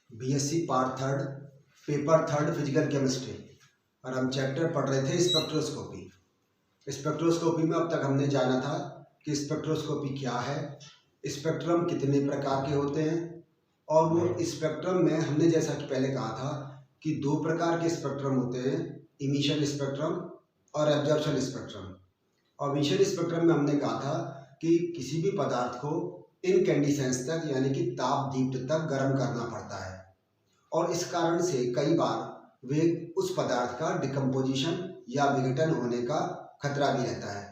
BSc part third paper third physical chemistry और हम chapter पढ़ रहे थे स्पेक्ट्रोस्कोपी। स्पेक्ट्रोस्कोपी में अब तक हमने जाना था कि स्पेक्ट्रोस्कोपी क्या है, स्पेक्ट्रम कितने प्रकार के होते हैं और वो स्पेक्ट्रम में हमने जैसा कि पहले कहा था कि दो प्रकार के स्पेक्ट्रम होते हैं, इमिशन स्पेक्ट्रम और एब्जॉर्प्शन स्पेक्ट्रम। और इमिशन स्पेक्ट्रम में हमने कहा था कि किसी भी पदार्थ को इन कंडीशंस तक यानी कि ताप दीप्त तक गर्म करना पड़ता है और इस कारण से कई बार वे उस पदार्थ का डिकम्पोजिशन या विघटन होने का खतरा भी रहता है।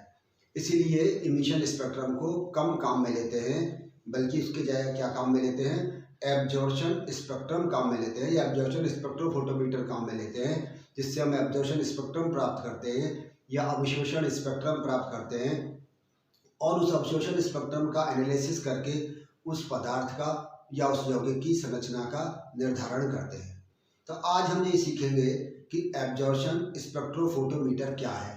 इसीलिए इमिशन स्पेक्ट्रम को कम काम में लेते हैं, बल्कि उसके जगह क्या काम में लेते हैं, एब्जॉर्प्शन स्पेक्ट्रम काम में लेते हैं या एब्जॉर्प्शन स्पेक्ट्रोफोटोमीटर काम में लेते हैं, जिससे हम एब्जॉर्प्शन स्पेक्ट्रम प्राप्त करते हैं या अवशोषण स्पेक्ट्रम प्राप्त करते हैं और उस अवशोषण स्पेक्ट्रम का एनालिसिस करके उस पदार्थ का या उस यौगिक की संरचना का निर्धारण करते हैं। तो आज हम ये सीखेंगे कि एब्जॉर्प्शन स्पेक्ट्रोफोटोमीटर क्या है,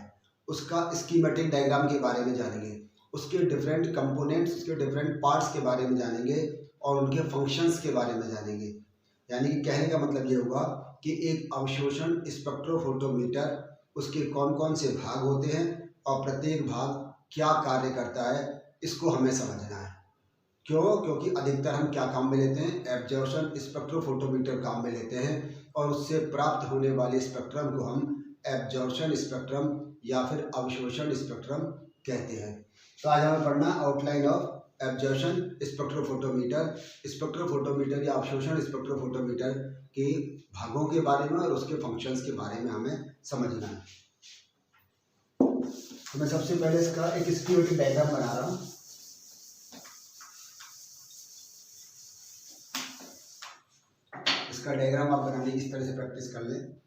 उसका स्कीमेटिक डायग्राम के बारे में जानेंगे, उसके डिफरेंट कंपोनेंट्स, उसके डिफरेंट पार्ट्स के बारे में जानेंगे और उनके फंक्शंस के बारे में जानेंगे। यानी कि कहने का मतलब ये होगा कि एक अवशोषण स्पेक्ट्रोफोटोमीटर, उसके कौन कौन से भाग होते हैं और प्रत्येक भाग क्या कार्य करता है, इसको हमें समझना है। क्यों? क्योंकि अधिकतर हम क्या काम में लेते हैं, एब्जॉर्प्शन स्पेक्ट्रोफोटोमीटर काम में लेते हैं और उससे प्राप्त होने वाले स्पेक्ट्रम को हम एब्जॉर्प्शन स्पेक्ट्रम या फिर अवशोषण स्पेक्ट्रम कहते हैं। तो आज हमें पढ़ना outline of absorption spectrophotometer, spectrophotometer या अवशोषण स्पेक्ट्रोफोटोमीटर के भागों के बारे में और उसके फंक्शंस के बारे में हमें समझना है। तो मैं सबसे पहले इसका एक स्कीमेटिक डायग्राम बना रहा हूँ। इसका डायग्राम आप बनाने की इस तरह से प्रैक्टिस कर लें।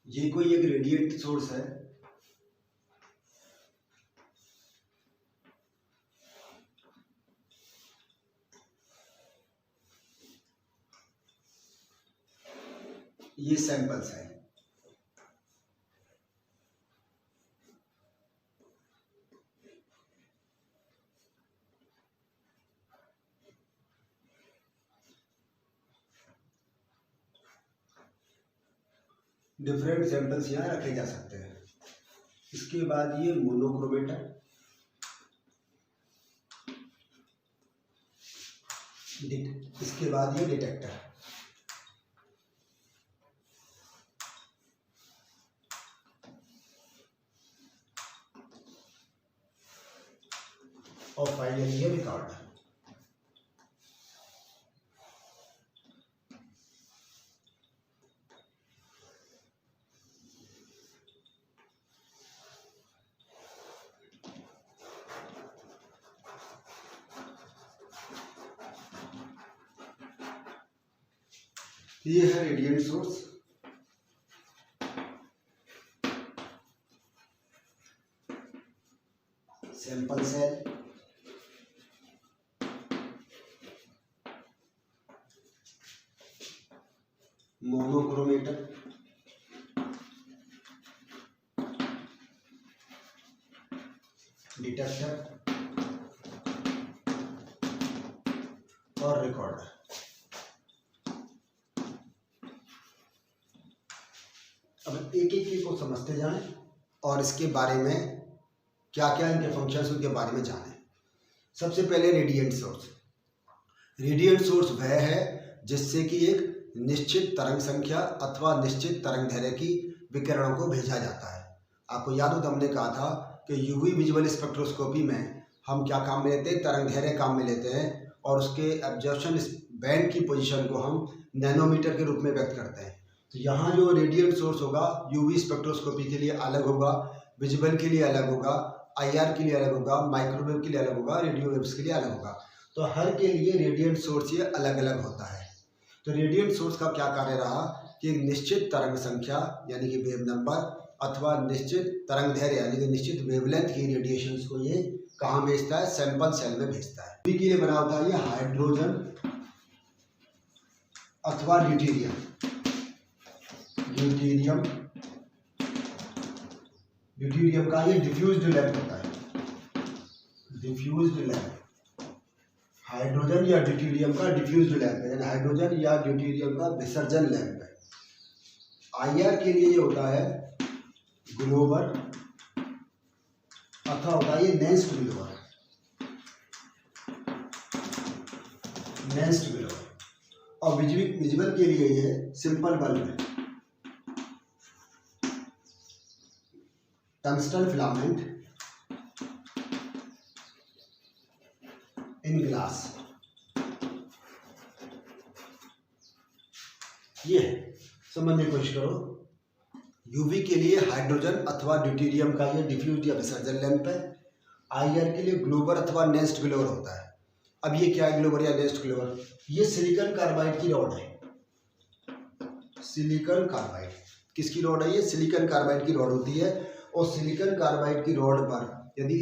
ये कोई एक रेडिएंट सोर्स है, ये सैंपल्स है। डिफरेंट सैंपल्स यहाँ रखे जा सकते हैं। इसके बाद ये मोनोक्रोमेटर, इसके बाद ये डिटेक्टर। और फाइनली ये रिकॉर्डर। ये है radiant source, sample cell, monochromator, detector और रिकॉर्डर। अब एक एक को समझते जाएं और इसके बारे में क्या क्या इनके फंक्शंस उनके बारे में जानें। सबसे पहले रेडिएंट सोर्स। रेडिएंट सोर्स वह है जिससे कि एक निश्चित तरंग संख्या अथवा निश्चित तरंग दैर्घ्य की विकिरणों को भेजा जाता है। आपको याद हो तो हमने कहा था कि यूवी विजुअल स्पेक्ट्रोस्कोपी में हम क्या काम में लेते हैं, तरंग दैर्घ्य काम में लेते हैं और उसके एब्जॉर्प्शन बैंड की पोजीशन को हम नैनोमीटर के रूप में व्यक्त करते हैं। तो यहाँ जो रेडिएंट सोर्स होगा यूवी स्पेक्ट्रोस्कोपी के लिए अलग होगा, विजुअल के लिए अलग होगा, आईआर के लिए अलग होगा, माइक्रोवेव के लिए अलग होगा, रेडियो वेव्स के लिए अलग होगा। तो हर के लिए रेडिएंट सोर्स ये अलग अलग होता है। तो रेडिएंट सोर्स का क्या कार्य रहा कि एक निश्चित तरंग संख्या यानी कि वेव नंबर अथवा निश्चित तरंग दैर्घ्य यानी कि निश्चित वेवलेंथ की रेडिएशंस को ये कहाँ भेजता है? सैंपल सेल में भेजता है। यूवी के लिए बना होता है ये हाइड्रोजन अथवा ड्यूटेरियम। ड्यूटेरियम का ये डिफ्यूज्ड लैंप होता है, डिफ्यूज्ड लैंप। हाइड्रोजन या ड्यूटेरियम का डिफ्यूज्ड लैंप है, यानी हाइड्रोजन या ड्यूटेरियम का विसर्जन लैंप है। IR के लिए ये होता है ग्लोबर अथवा होता है ये नेस्ट ग्लोबर। और विजिबल के लिए ये सिंपल बल्ब है, टंगस्टन फिलामेंट इन ग्लास। ये समझने की कोशिश करो। यूवी के लिए हाइड्रोजन अथवा ड्यूटेरियम का ये डिफ्यूज या विसर्जन लैंप है। IR के लिए ग्लोबर अथवा नेस्ट ग्लोबर होता है। अब ये क्या है ग्लोबर या नेस्ट ग्लोबर? ये सिलिकॉन कार्बाइड की रॉड है। सिलिकॉन कार्बाइड किसकी रॉड है? ये सिलिकॉन कार्बाइड की रॉड होती है। और सिलिकॉन कार्बाइड की रॉड पर यदि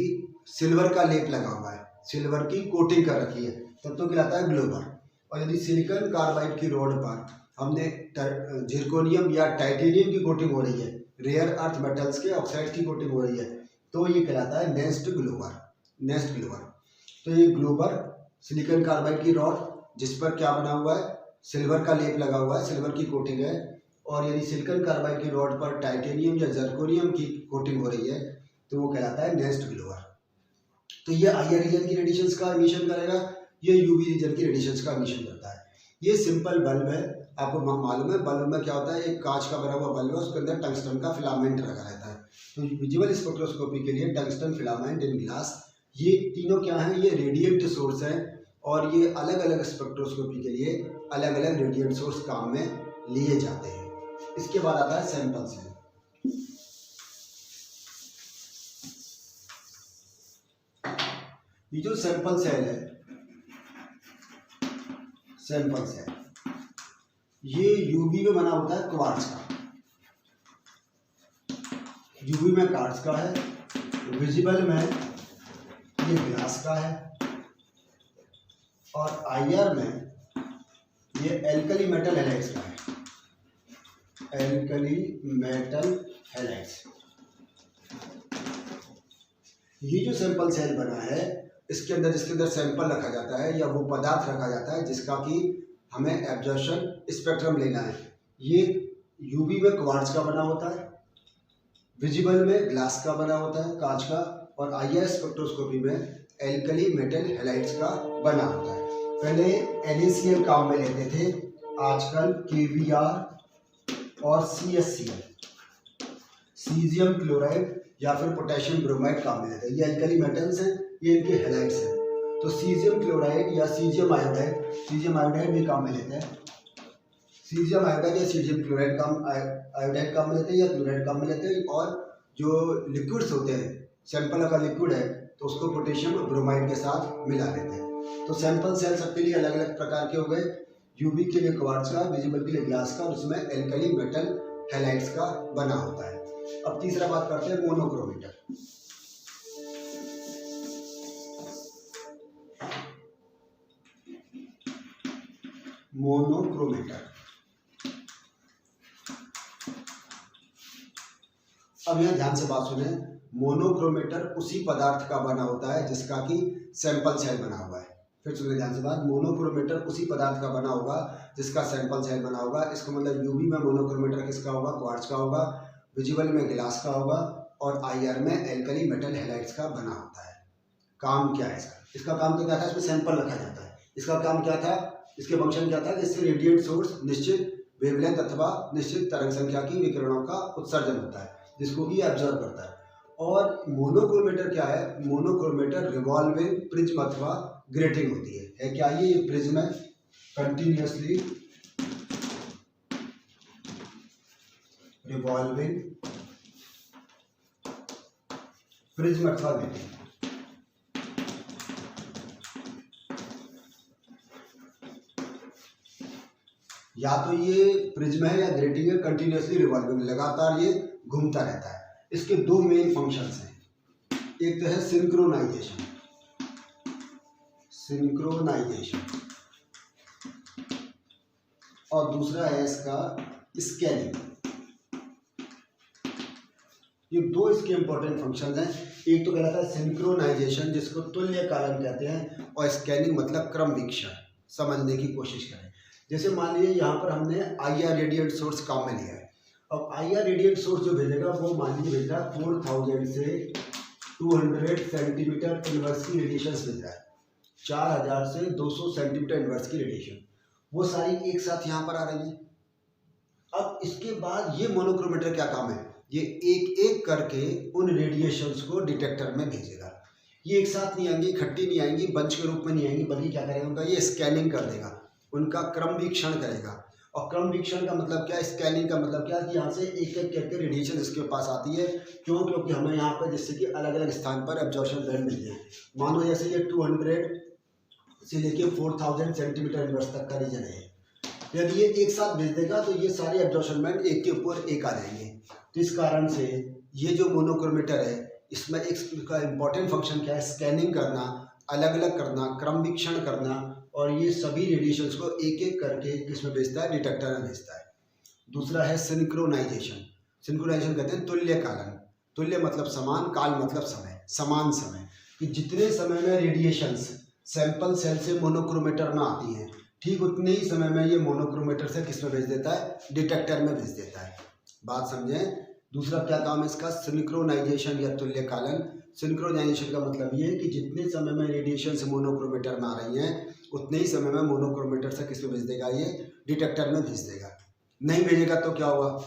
सिल्वर का लेप लगा हुआ है, सिल्वर की कोटिंग कर रखी है, तब तो कहलाता है ग्लोबर। और यदि सिलिकॉन कार्बाइड की रॉड पर हमने जिरकोनियम या टाइटेनियम की कोटिंग हो रही है, रेयर अर्थ मेटल्स के ऑक्साइड की कोटिंग हो रही है, तो ये कहलाता है नेस्ट ग्लोबर। Nest Glauber. तो ये ग्लोबर सिलिकॉन कार्बाइड की रॉड जिस पर क्या बना हुआ है? सिल्वर का लेप लगा हुआ है, सिल्वर की कोटिंग है। और यदि सिलिकॉन कार्बाइड की रॉड पर टाइटेनियम या जर्कोनियम की कोटिंग हो रही है, तो वो कहलाता है नेस्ट ग्लोबर। तो ये IR रीजन की रेडिएशंस का एमिशन करेगा, ये UV रीजन की रेडिएशंस का एमिशन करता है। ये सिंपल बल्ब है, आपको मालूम है बल्ब में क्या होता है? एक कांच का बना हुआ बल्ब है, उसके अंदर टंगस्टन का फिलामेंट लगा रहता है। तो विजिबल स्पेक्ट्रोस्कोपी के लिए टंगस्टन फिलामेंट इन ग्लास, ये तीनों क्या हैं? ये रेडिएंट सोर्स हैं। और ये अलग अलग स्पेक्ट्रोस्कोपी के लिए अलग अलग रेडिएंट सोर्स काम में लिए जाते हैं। इसके बाद आता है सैंपल सेल। ये जो सैंपल सेल है, सैंपल सेल ये यूवी में बना होता है क्वार्ट्ज का। यूवी में क्वार्ट्ज का है, विजिबल में ये ग्लास का है, और IR में ये एल्कली मेटल हैलाइड्स का है। Alkali metal halides. ये जो सैंपल सेल बना है, इसके अंदर जिसके अंदर सैंपल रखा जाता है या वो पदार्थ रखा जाता है जिसका कि हमें एब्जॉर्प्शन स्पेक्ट्रम लेना है, ये यूवी में क्वार्ट्ज का बना होता है, विजिबल में ग्लास का बना होता है कांच का, और IR स्पेक्ट्रोस्कोपी में एल्कली मेटल हैलाइड्स का बना होता है। पहले NaCl काम में लेते थे, आजकल KBr और CaCl, सीजियम क्लोराइड या फिर पोटेशियम ब्रोमाइड काम में लेते हैं। ये एल्कली मेटल्स हैं, ये इनके हैलाइड्स हैं। तो सीजियम क्लोराइड या सीजियम आयोडाइड भी काम में लेते हैं। सीजियम आयोडाइड या सीजियम क्लोराइड आयोडाइड काम में लेते हैं या क्लोराइड काम में लेते हैं। और जो लिक्विड्स होते हैं, सैंपल का लिक्विड है तो उसको पोटेशियम ब्रोमाइड के साथ मिला लेते हैं। तो सैंपल सेल सबके लिए अलग अलग प्रकार के हो गए। यूवी के लिए क्वार्ट्ज का, विजिबल के लिए ग्लास का, और उसमें एल्कली मेटल हैलाइड्स का बना होता है। अब तीसरा बात करते हैं मोनोक्रोमीटर। मोनोक्रोमीटर, अब यहां ध्यान से बात सुने। मोनोक्रोमीटर उसी पदार्थ का बना होता है जिसका कि सैंपल सेल बना हुआ है। फिर सुनिए ध्यान से बात, मोनोक्रोमीटर उसी पदार्थ का बना होगा जिसका सैंपल सेल बना होगा। इसका मतलब यूवी में मोनोक्रोमीटर किसका होगा? क्वार्ट्ज का होगा, विजिबल में ग्लास का होगा, और IR में एल्कली मेटल हैलाइड्स का बना होता है। काम क्या है इसका? इसका काम क्या था? इसमें सैंपल रखा जाता है। इसका काम क्या था? इसके फंक्शन क्या था? जिससे रेडिएंट सोर्स निश्चित वेवलेंथ अथवा निश्चित तरंग संख्या की विकिरणों का उत्सर्जन होता है, जिसको कि ऑब्जर्व करता है। और मोनोक्रोमीटर क्या है? मोनोक्रोमीटर रिवॉल्विंग प्रिज्म अथवा ग्रेटिंग होती है क्या? ये प्रिज्म है, कंटिन्यूअसली रिवॉल्विंग प्रिज्म अथवा ग्रेटिंग। या तो ये प्रिज्म है या ग्रेटिंग है, कंटिन्यूअसली रिवॉल्विंग, लगातार ये घूमता रहता है। इसके दो मेन फंक्शंस हैं। एक तो है सिंक्रोनाइजेशन, और दूसरा है इसका स्कैनिंग। ये दो इसके इंपॉर्टेंट फंक्शंस हैं। एक तो कहलाता है सिंक्रोनाइजेशन, जिसको तुल्यकालन कहते हैं, और स्कैनिंग मतलब क्रम वीक्षण। समझने की कोशिश करें। जैसे मान लीजिए यहाँ पर हमने IR रेडिएंट सोर्स काम में लिया है। अब IR रेडिएंट सोर्स जो भेजेगा वो मान लीजिए भेज रहा है 4000 से 200 सेंटीमीटर इनवर्स की रेडिएशन भेज रहा है, 4000 से 200 सेंटीमीटर इनवर्स की रेडिएशन, वो सारी एक साथ यहाँ पर आ रही है। अब इसके बाद ये मोनोक्रोमेटर क्या काम है, ये एक एक करके उन रेडिएशंस को डिटेक्टर में भेजेगा। ये एक साथ नहीं आएंगी, इकट्ठी नहीं आएंगी, बंच के रूप में नहीं आएंगी, बल्कि क्या करेगा, उनका ये स्कैनिंग कर देगा, उनका क्रम वीक्षण करेगा। और क्रम वीक्षण का मतलब क्या, स्कैनिंग का मतलब क्या, कि यहाँ से एक एक करके रेडिएशन इसके पास आती है। क्यों? क्योंकि हमें यहाँ पर जिससे कि अलग अलग स्थान पर एब्जॉर्प्शन बैंड मिलते हैं। मानो जैसे ये 200 से लेके 4000 सेंटीमीटर इनवर्स तक का रीजन है। यदि ये एक साथ भेज देगा तो ये सारे एब्जॉर्प्शन बैंड एक के ऊपर एक आ जाएंगे। तो इस कारण से ये जो मोनोक्रोमेटर है, इसमें एक का इम्पॉर्टेंट फंक्शन क्या है, स्कैनिंग करना, अलग अलग करना, क्रम वीक्षण करना, और ये सभी रेडिएशंस को एक एक करके किसमें भेजता है, डिटेक्टर में भेजता है। दूसरा है सिंक्रोनाइजेशन। सिंक्रोनाइजेशन कहते हैं तुल्यकालन। तुल्य मतलब समान, काल मतलब समय, समान समय, कि जितने समय में रेडिएशंस सैंपल सेल से मोनोक्रोमेटर में आती हैं, ठीक उतने ही समय में ये मोनोक्रोमेटर से किसमें भेज देता है, डिटेक्टर में भेज देता है। बात समझें। दूसरा क्या काम है इसका, सिंक्रोनाइजेशन या तुल्यकालन। सिंक्रोनाइजेशन का मतलब ये है कि जितने समय में रेडिएशन से मोनोक्रोमेटर में आ रही हैं, उतने ही समय में मोनोक्रोमेटर से किसमें भेज देगा, ये डिटेक्टर में भेज देगा। नहीं भेजेगा तो क्या होगा,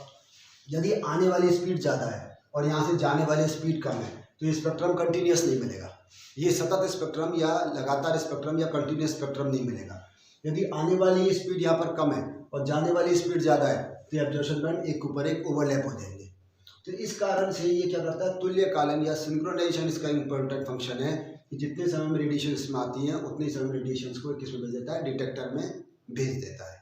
यदि आने वाली स्पीड ज़्यादा है और यहाँ से जाने वाली स्पीड कम है, तो ये स्पेक्ट्रम कंटिन्यूस नहीं मिलेगा। ये सतत स्पेक्ट्रम या लगातार स्पेक्ट्रम या कंटिन्यूस स्पेक्ट्रम नहीं मिलेगा। यदि आने वाली स्पीड यहाँ पर कम है और जाने वाली स्पीड ज़्यादा है, तो एब्जॉर्प्शन बैंड एक ऊपर एक ओवरलैप हो जाएंगे। तो इस कारण से ये क्या करता है, तुल्यकालन या सिंक्रोनाइजेशन इसका इंपॉर्टेंट फंक्शन है, कि जितने समय में रेडिएशन इसमें आती हैं, उतने समय में रेडिएशंस को किसमें भेज देता है, डिटेक्टर में भेज देता है।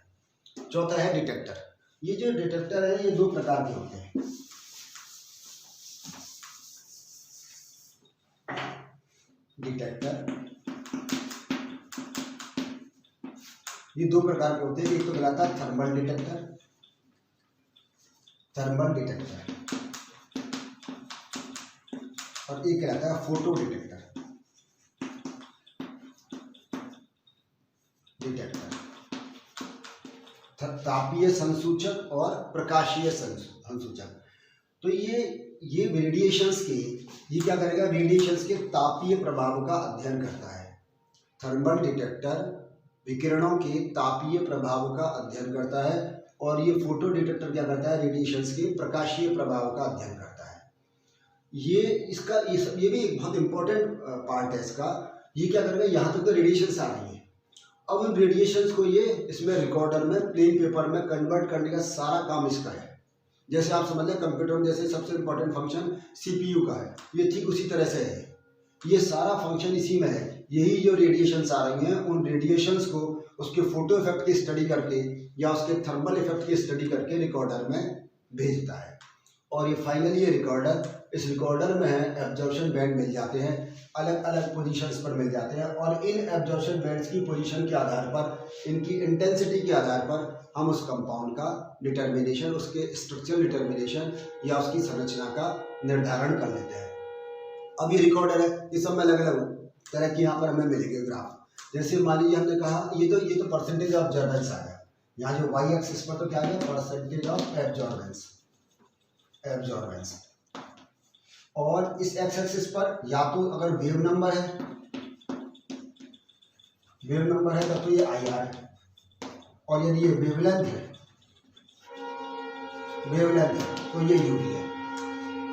चौथा है डिटेक्टर। ये जो डिटेक्टर है, ये दो प्रकार के होते हैं। डिटेक्टर ये दो प्रकार के होते हैं। एक तो कहलाता है थर्मल डिटेक्टर, और एक कहलाता है फोटो डिटेक्टर। तापीय संसूचक और प्रकाशीय संसूचक। तो ये रेडिएशंस के, ये क्या करेगा, रेडिएशंस के तापीय प्रभाव का अध्ययन करता है। थर्मल डिटेक्टर विकिरणों के तापीय प्रभाव का अध्ययन करता है, और ये फोटो डिटेक्टर क्या करता है, रेडिएशंस के प्रकाशीय प्रभाव का अध्ययन करता है। ये भी एक बहुत इंपॉर्टेंट पार्ट है इसका। ये क्या करेगा, यहाँ तक तो रेडिएशंस आ रही है, अब उन रेडिएशंस को ये इसमें रिकॉर्डर में प्लेन पेपर में कन्वर्ट करने का सारा काम इसका है। जैसे आप समझ लें कंप्यूटर में जैसे सबसे इम्पोर्टेंट फंक्शन CPU का है, ये ठीक उसी तरह से है। ये सारा फंक्शन इसी में है। यही जो रेडिएशंस आ रही हैं, उन रेडिएशंस को उसके फोटो इफेक्ट की स्टडी करके या उसके थर्मल इफेक्ट की स्टडी करके रिकॉर्डर में भेजता है। और ये फाइनली ये इस रिकॉर्डर में है एब्जॉर्प्शन बैंड मिल जाते हैं, अलग अलग पोजीशंस पर मिल जाते हैं, और इन एब्जॉर्प्शन बैंड्स की पोजीशन के आधार पर, इनकी इंटेंसिटी के आधार पर हम उस कंपाउंड का डिटर्मिनेशन, उसके स्ट्रक्चरल डिटर्मिनेशन या उसकी संरचना का निर्धारण कर लेते हैं। अब ये रिकॉर्डर है, ये सब में अलग अलग तरह की यहाँ पर हमें मिलेंगे ग्राफ। जैसे मान लीजिए हमने कहा ये तो परसेंटेज ऑफ एब्जॉर्बेंस आ गया, यहाँ जो वाई एक्सिस पर तो क्या आ गया, परसेंटेज ऑफ एब्जॉर्बेंस, और इस एक्स एक्सिस पर या तो अगर वेव नंबर है तब तो ये IR है, और यदि ये वेवलेंथ है तो ये UV है।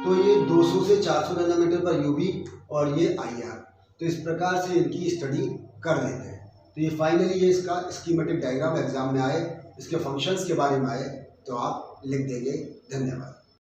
तो ये 200 से 400 नैनोमीटर पर UV और ये IR। तो इस प्रकार से इनकी स्टडी कर लेते हैं। तो ये फाइनली ये इसका स्कीमेटिक डायग्राम एग्जाम में आए, इसके फंक्शंस के बारे में आए तो आप लिख देंगे। धन्यवाद।